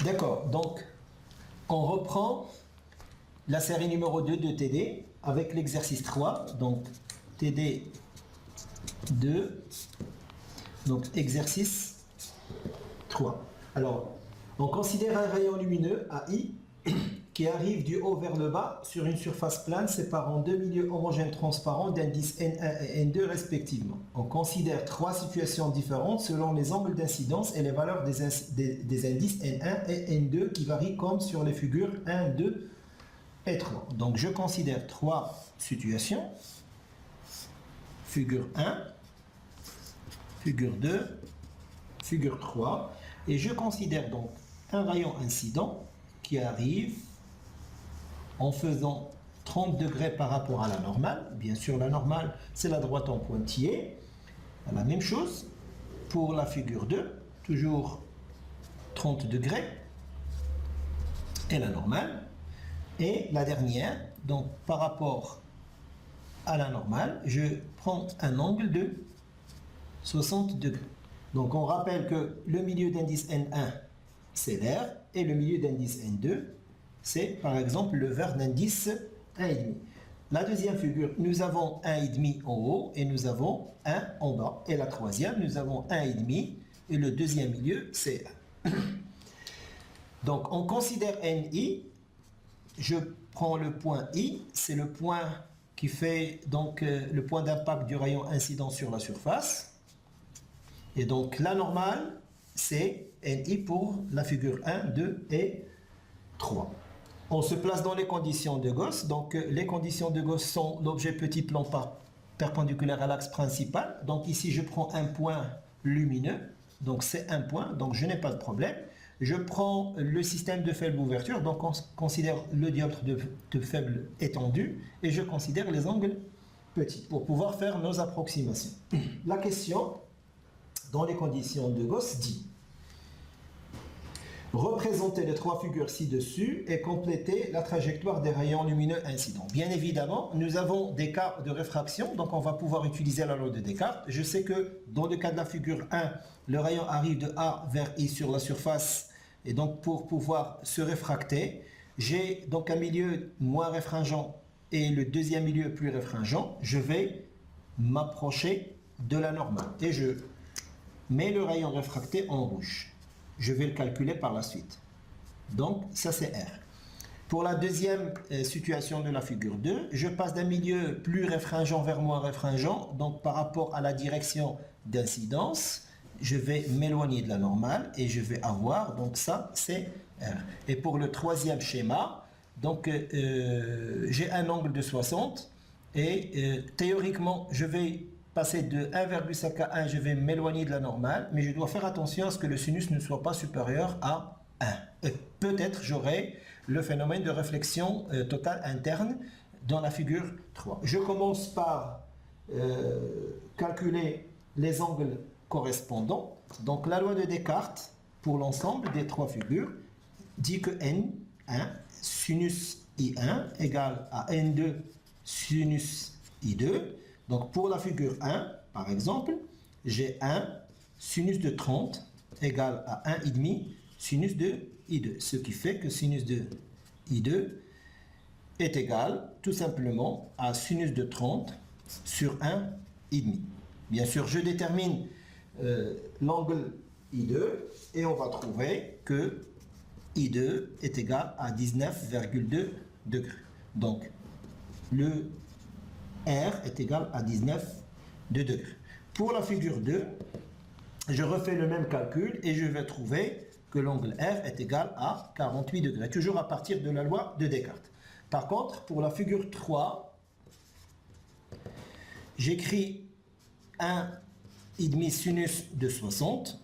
D'accord, donc on reprend la série numéro 2 de TD avec l'exercice 3. Donc TD 2, donc exercice 3. Alors, on considère un rayon lumineux AI qui arrive du haut vers le bas sur une surface plane séparant deux milieux homogènes transparents d'indices N1 et N2 respectivement. On considère trois situations différentes selon les angles d'incidence et les valeurs des indices N1 et N2 qui varient comme sur les figures 1, 2 et 3. Donc je considère trois situations. Figure 1, figure 2, figure 3. Et je considère donc un rayon incident qui arrive en faisant 30 degrés par rapport à la normale. Bien sûr, la normale, c'est la droite en pointillé. La même chose pour la figure 2, toujours 30 degrés. Et la normale. Et la dernière, donc par rapport à la normale, je prends un angle de 60 degrés. Donc on rappelle que le milieu d'indice N1, c'est l'air, et le milieu d'indice N2, c'est par exemple le vert d'indice 1,5. La deuxième figure, nous avons 1,5 en haut et nous avons 1 en bas. Et la troisième, nous avons 1,5 et le deuxième milieu, c'est 1. Donc on considère NI, je prends le point I, c'est le point qui fait donc le point d'impact du rayon incident sur la surface. Et donc la normale, c'est NI pour la figure 1, 2 et 3. On se place dans les conditions de Gauss. Donc les conditions de Gauss sont l'objet petit plan perpendiculaire à l'axe principal. Donc ici je prends un point lumineux. Donc c'est un point, donc je n'ai pas de problème. Je prends le système de faible ouverture. Donc on considère le dioptre de faible étendue. Et je considère les angles petits pour pouvoir faire nos approximations. La question dans les conditions de Gauss dit: représenter les trois figures ci-dessus et compléter la trajectoire des rayons lumineux incidents. Bien évidemment, nous avons des cas de réfraction, donc on va pouvoir utiliser la loi de Descartes. Je sais que dans le cas de la figure 1, le rayon arrive de A vers I sur la surface, et donc pour pouvoir se réfracter, j'ai donc un milieu moins réfringent et le deuxième milieu plus réfringent. Je vais m'approcher de la normale et je mets le rayon réfracté en rouge. Je vais le calculer par la suite. Donc, ça c'est R. Pour la deuxième situation de la figure 2, je passe d'un milieu plus réfringent vers moins réfringent. Donc, par rapport à la direction d'incidence, je vais m'éloigner de la normale et je vais avoir, donc ça c'est R. Et pour le troisième schéma, donc j'ai un angle de 60 et théoriquement, je vais passer de 1,5 à 1, je vais m'éloigner de la normale, mais je dois faire attention à ce que le sinus ne soit pas supérieur à 1. Et peut-être j'aurai le phénomène de réflexion totale interne dans la figure 3. Je commence par calculer les angles correspondants. Donc la loi de Descartes, pour l'ensemble des trois figures, dit que N1 sinus I1 égale à N2 sinus I2. Donc pour la figure 1, par exemple, j'ai 1 sinus de 30 égale à 1,5 sinus de I2. Ce qui fait que sinus de I2 est égal tout simplement à sinus de 30 sur 1,5. Bien sûr, je détermine l'angle I2 et on va trouver que I2 est égal à 19,2 degrés. Donc, le R est égal à 19 degrés. Pour la figure 2, je refais le même calcul et je vais trouver que l'angle R est égal à 48 degrés, toujours à partir de la loi de Descartes. Par contre, pour la figure 3, j'écris 1,5 sinus de 60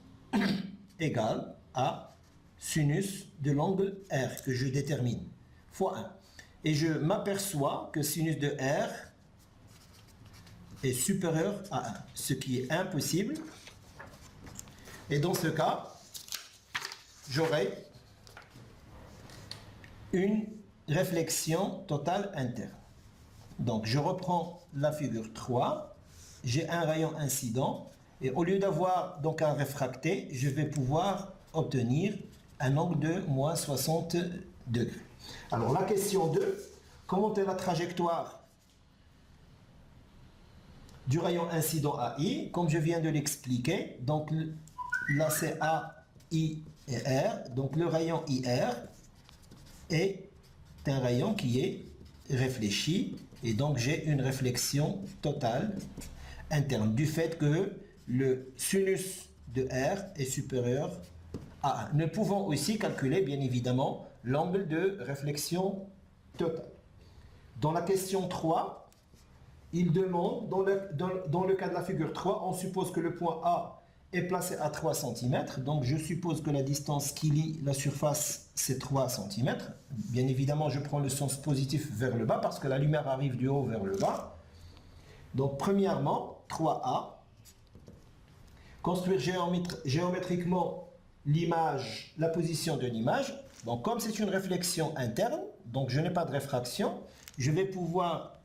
égale à sinus de l'angle R que je détermine, fois 1. Et je m'aperçois que sinus de R est supérieur à 1, ce qui est impossible. Et dans ce cas, j'aurai une réflexion totale interne. Donc, je reprends la figure 3. J'ai un rayon incident. Et au lieu d'avoir donc un réfracté, je vais pouvoir obtenir un angle de moins 60 degrés. Alors la question 2, comment est la trajectoire du rayon incident AI? Comme je viens de l'expliquer, donc là c'est A, I et R, donc le rayon IR est un rayon qui est réfléchi et donc j'ai une réflexion totale interne du fait que le sinus de R est supérieur à 1. Nous pouvons aussi calculer bien évidemment l'angle de réflexion totale. Dans la question 3, il demande, dans le cas de la figure 3, on suppose que le point A est placé à 3 cm. Donc je suppose que la distance qui lie la surface, c'est 3 cm. Bien évidemment, je prends le sens positif vers le bas parce que la lumière arrive du haut vers le bas. Donc premièrement, 3A. Construire géométriquement l'image, la position de l'image. Donc comme c'est une réflexion interne, donc je n'ai pas de réfraction, je vais pouvoir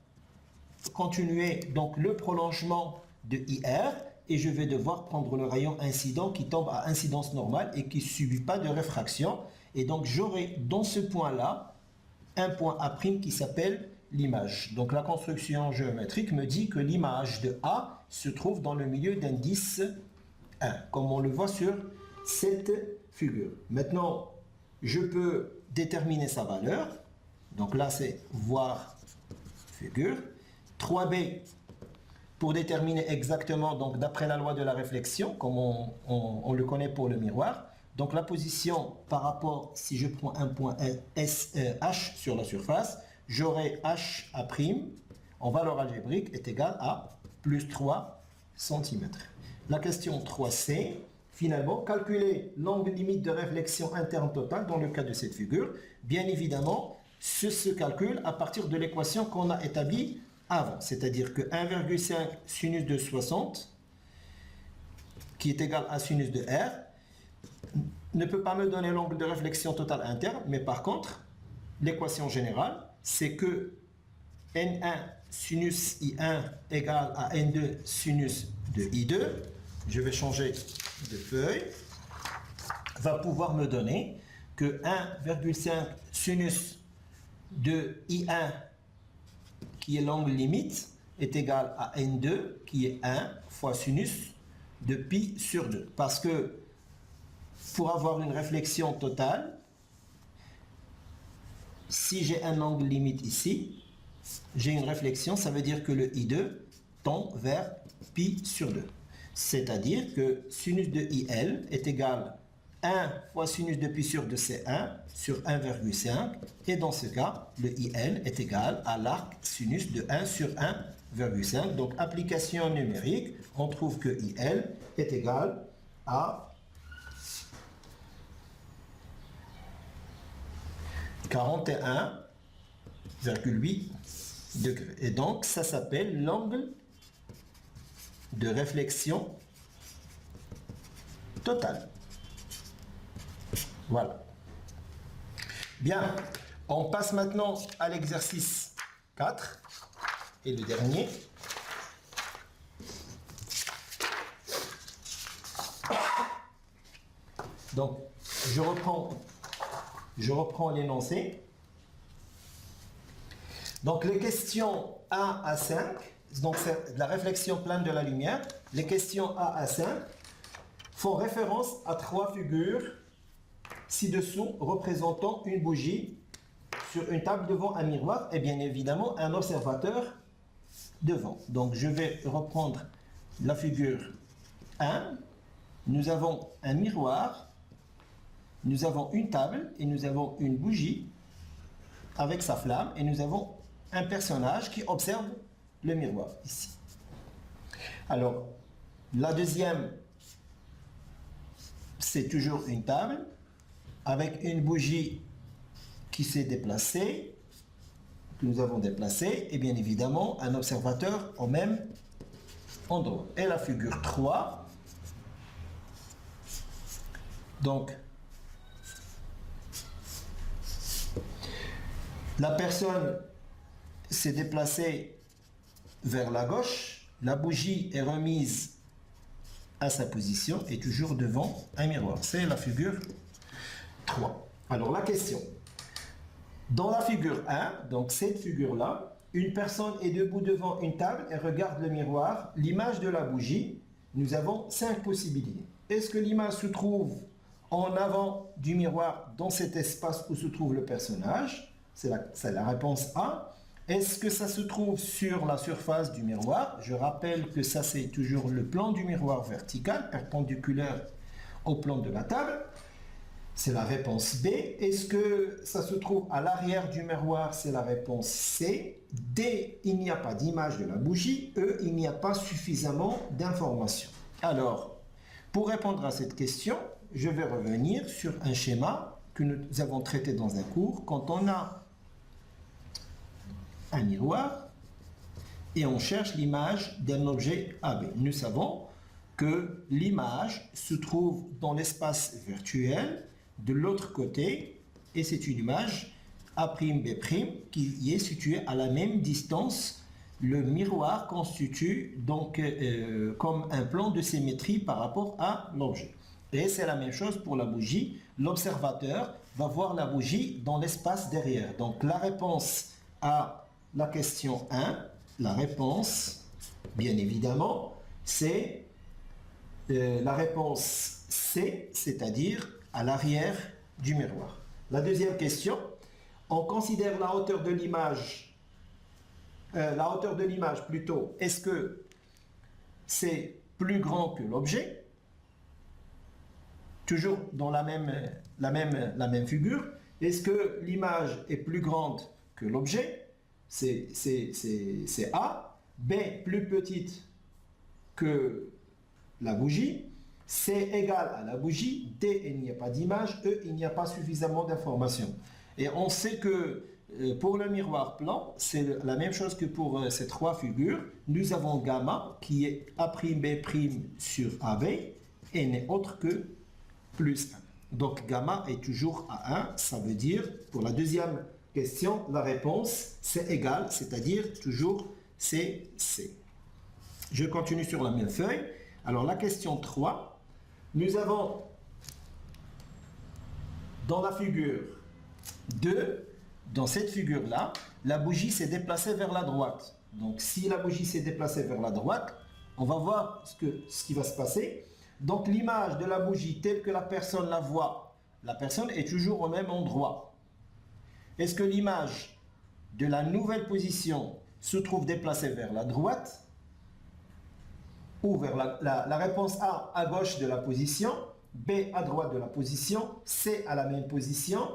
continuer donc le prolongement de IR et je vais devoir prendre le rayon incident qui tombe à incidence normale et qui ne subit pas de réfraction. Et donc j'aurai dans ce point-là un point A' qui s'appelle l'image. Donc la construction géométrique me dit que l'image de A se trouve dans le milieu d'indice 1, comme on le voit sur cette figure. Maintenant, je peux déterminer sa valeur. Donc là, c'est voir figure. 3B, pour déterminer exactement, donc d'après la loi de la réflexion, comme on le connaît pour le miroir. Donc la position par rapport, si je prends un point H sur la surface, j'aurai H' en valeur algébrique est égal à plus 3 cm. La question 3C, finalement, calculer l'angle limite de réflexion interne totale dans le cas de cette figure. Bien évidemment, ce se calcule à partir de l'équation qu'on a établie avant, c'est-à-dire que 1,5 sinus de 60, qui est égal à sinus de R, ne peut pas me donner l'angle de réflexion totale interne, mais par contre, l'équation générale, c'est que N1 sinus I1 égale à N2 sinus de I2, je vais changer de feuille, va pouvoir me donner que 1,5 sinus de I1, qui est l'angle limite, est égal à N2, qui est 1 fois sinus de pi sur 2. Parce que pour avoir une réflexion totale, si j'ai un angle limite ici, j'ai une réflexion, ça veut dire que le I2 tend vers pi sur 2. C'est-à-dire que sinus de IL est égal à 1 fois sinus de pi sur 2, c'est 1 sur 1,5. Et dans ce cas, le IL est égal à l'arc sinus de 1 sur 1,5. Donc, application numérique, on trouve que IL est égal à 41,8 degrés. Et donc, ça s'appelle l'angle de réflexion totale. Voilà. Bien, on passe maintenant à l'exercice 4 et le dernier. Donc, je reprends l'énoncé. Donc, les questions 1 à 5, donc c'est de la réflexion plane de la lumière, les questions 1 à 5 font référence à 3 figures ci-dessous représentant une bougie sur une table devant un miroir et bien évidemment un observateur devant. Donc je vais reprendre la figure 1. Nous avons un miroir, nous avons une table et nous avons une bougie avec sa flamme et nous avons un personnage qui observe le miroir ici. Alors la deuxième, c'est toujours une table avec une bougie qui s'est déplacée, que nous avons déplacée, et bien évidemment un observateur au même endroit. Et la figure 3, donc la personne s'est déplacée vers la gauche, la bougie est remise à sa position et toujours devant un miroir. C'est la figure 3. Alors la question. Dans la figure 1, donc cette figure-là, une personne est debout devant une table et regarde le miroir, l'image de la bougie. Nous avons 5 possibilités. Est-ce que l'image se trouve en avant du miroir dans cet espace où se trouve le personnage? C'est la réponse A. Est-ce que ça se trouve sur la surface du miroir? Je rappelle que ça c'est toujours le plan du miroir vertical, perpendiculaire au plan de la table. C'est la réponse B. Est-ce que ça se trouve à l'arrière du miroir? C'est la réponse C. D, il n'y a pas d'image de la bougie. E, il n'y a pas suffisamment d'informations. Alors, pour répondre à cette question, je vais revenir sur un schéma que nous avons traité dans un cours. Quand on a un miroir et on cherche l'image d'un objet AB, nous savons que l'image se trouve dans l'espace virtuel de l'autre côté, et c'est une image A'B' qui est située à la même distance. Le miroir constitue donc comme un plan de symétrie par rapport à l'objet. Et c'est la même chose pour la bougie. L'observateur va voir la bougie dans l'espace derrière. Donc la réponse à la question 1, la réponse, bien évidemment, c'est la réponse C, c'est-à-dire à l'arrière du miroir. La deuxième question, on considère la hauteur de l'image, plutôt, est-ce que c'est plus grand que l'objet? Toujours dans la même figure, est-ce que l'image est plus grande que l'objet? C'est A. B, plus petite que la bougie. C égale à la bougie. D, il n'y a pas d'image. E, il n'y a pas suffisamment d'informations. Et on sait que pour le miroir plan, c'est la même chose que pour ces 3 figures. Nous avons gamma qui est A'B' sur AB et n'est autre que plus 1. Donc gamma est toujours à 1. Ça veut dire, pour la deuxième question, la réponse c'est égal, c'est-à-dire toujours c'est C. Je continue sur la même feuille. Alors la question 3, nous avons dans la figure 2, dans cette figure-là, la bougie s'est déplacée vers la droite. Donc si la bougie s'est déplacée vers la droite, on va voir ce qui va se passer. Donc l'image de la bougie telle que la personne la voit, la personne est toujours au même endroit. Est-ce que l'image de la nouvelle position se trouve déplacée vers la droite ou vers la réponse A à gauche de la position, B à droite de la position, C à la même position,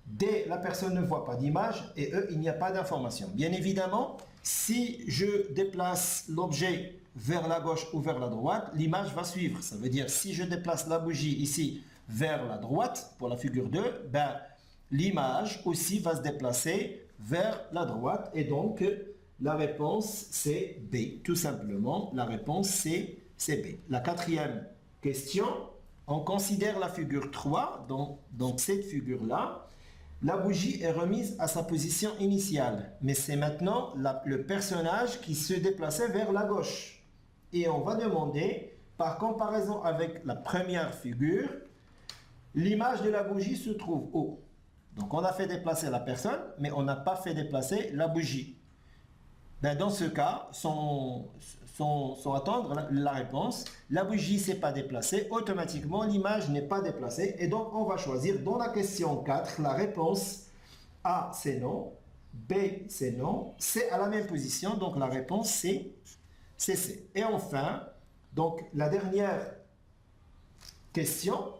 D, la personne ne voit pas d'image et E, il n'y a pas d'information. Bien évidemment, si je déplace l'objet vers la gauche ou vers la droite, l'image va suivre. Ça veut dire si je déplace la bougie ici vers la droite, pour la figure 2, ben, l'image aussi va se déplacer vers la droite et donc la réponse c'est B. Tout simplement, la réponse c'est B. La quatrième question, on considère la figure 3, donc cette figure-là, la bougie est remise à sa position initiale, mais c'est maintenant le personnage qui se déplaçait vers la gauche. Et on va demander, par comparaison avec la première figure, l'image de la bougie se trouve où? Donc on a fait déplacer la personne, mais on n'a pas fait déplacer la bougie. Ben, dans ce cas, sans attendre la réponse, la bougie ne s'est pas déplacée, automatiquement l'image n'est pas déplacée. Et donc on va choisir dans la question 4, la réponse A c'est non, B c'est non, C à la même position, donc la réponse c'est C. Et enfin, donc la dernière question,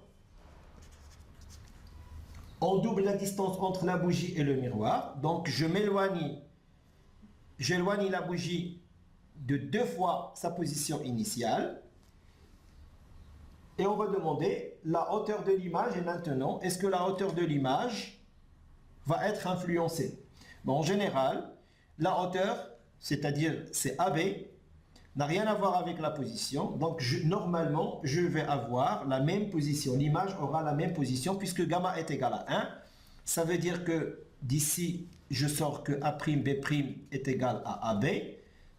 on double la distance entre la bougie et le miroir, donc j'éloigne la bougie de 2 fois sa position initiale et on va demander la hauteur de l'image. Et maintenant, est-ce que la hauteur de l'image va être influencée? Bon, en général, la hauteur, c'est-à-dire c'est AB, n'a rien à voir avec la position. Donc normalement, je vais avoir la même position. L'image aura la même position puisque gamma est égal à 1. Ça veut dire que d'ici, je sors que A'B' est égal à AB.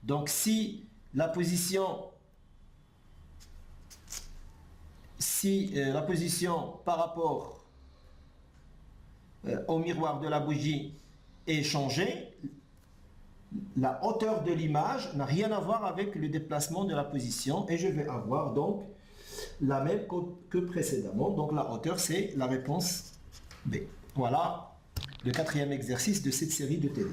Donc si la position par rapport au miroir de la bougie est changée, la hauteur de l'image n'a rien à voir avec le déplacement de la position et je vais avoir donc la même que précédemment. Donc la hauteur, c'est la réponse B. Voilà le quatrième exercice de cette série de télé.